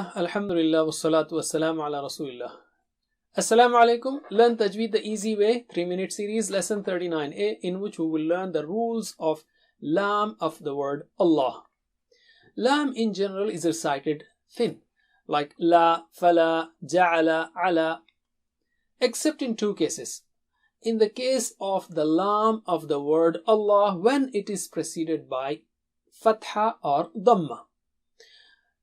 Alhamdulillah wassalatu wassalamu ala rasulillah. Assalamu alaikum. Learn Tajweed the easy way 3-minute series lesson 39a, in which we will learn the rules of lam of the word Allah. Lam in general is recited thin, like la, fala, ja'ala, ala, except in two cases. In the case of the lam of the word Allah, when it is preceded by fatha or dhamma.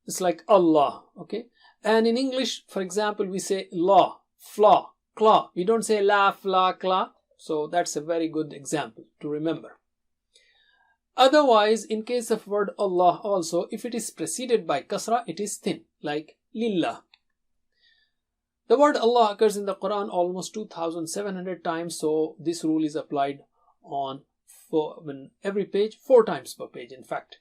It's like Allah, okay? And in English, for example, we say la, fla, cla. We don't say la, fla, cla. So that's a very good example to remember. Otherwise, in case of word Allah also, if it is preceded by kasra, it is thin, like lillah. The word Allah occurs in the Quran almost 2,700 times, so this rule is applied on every page, 4 times per page in fact.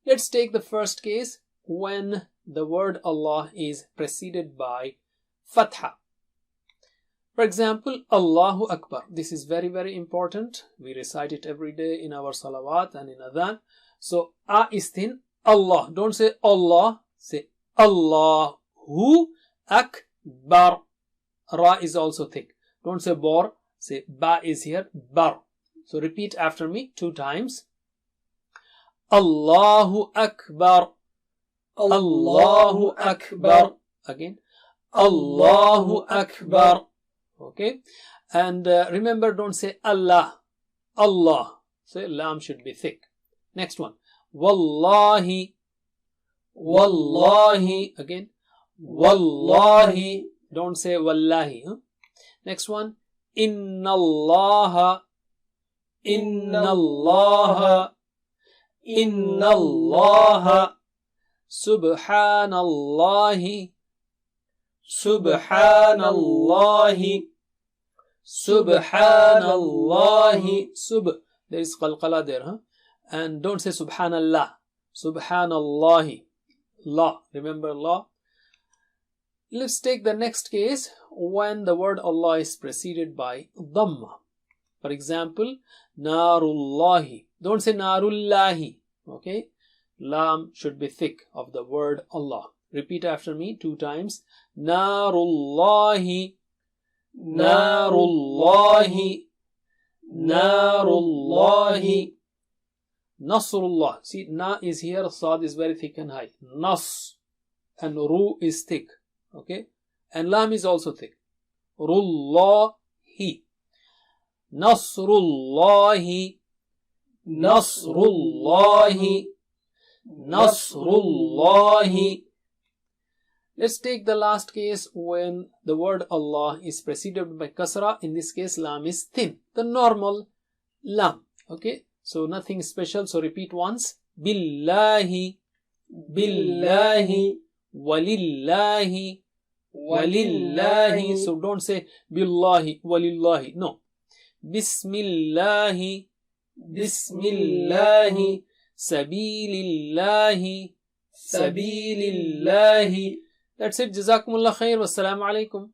Let's take the first case, when the word Allah is preceded by fatha. For example, Allahu Akbar. This is very, very important. We recite it every day in our salawat and in adhan. So, A is thin. Allah. Don't say Allah. Say Allahu Akbar. Ra is also thick. Don't say Bor. Say Ba is here. Bar. So, repeat after me 2 times. Allahu Akbar. Allahu Akbar. Again. Allahu Akbar. Okay. And remember, don't say Allah. Allah. So lam should be thick. Next one. Wallahi. Wallahi. Again. Wallahi. Don't say wallahi. Next one. Inna Allah. Inna Allah. Inna Allah. Subhanallahi. Subhanallahi. Subhanallahi. There is qalqala there, huh? And don't say subhanallah. Subhanallahi. La. Remember la. Let's take the next case, when the word Allah is preceded by dhamma. For example, narullahi. Don't say narullahi. Okay. Lam should be thick of the word Allah. Repeat after me 2 times. Narullahi. Narullahi. Narullahi. Nasrullah. See, na is here, sad is very thick and high. Nas. And ru is thick. Okay. And lam is also thick. Rullahi. Nasrullahi. Nasrullahi. Nasrullahi. Let's take the last case, when the word Allah is preceded by kasra. In this case, lam is thin, the normal lam. Okay, so nothing special. So repeat once. Billahi. Billahi. Walillahi. Walillahi. So don't say billahi, walillahi. No. Bismillahi. Bismillahi. Sabilillahi. Sabilillahi. That's it. Jazakumullah khair. Wassalamu alaikum.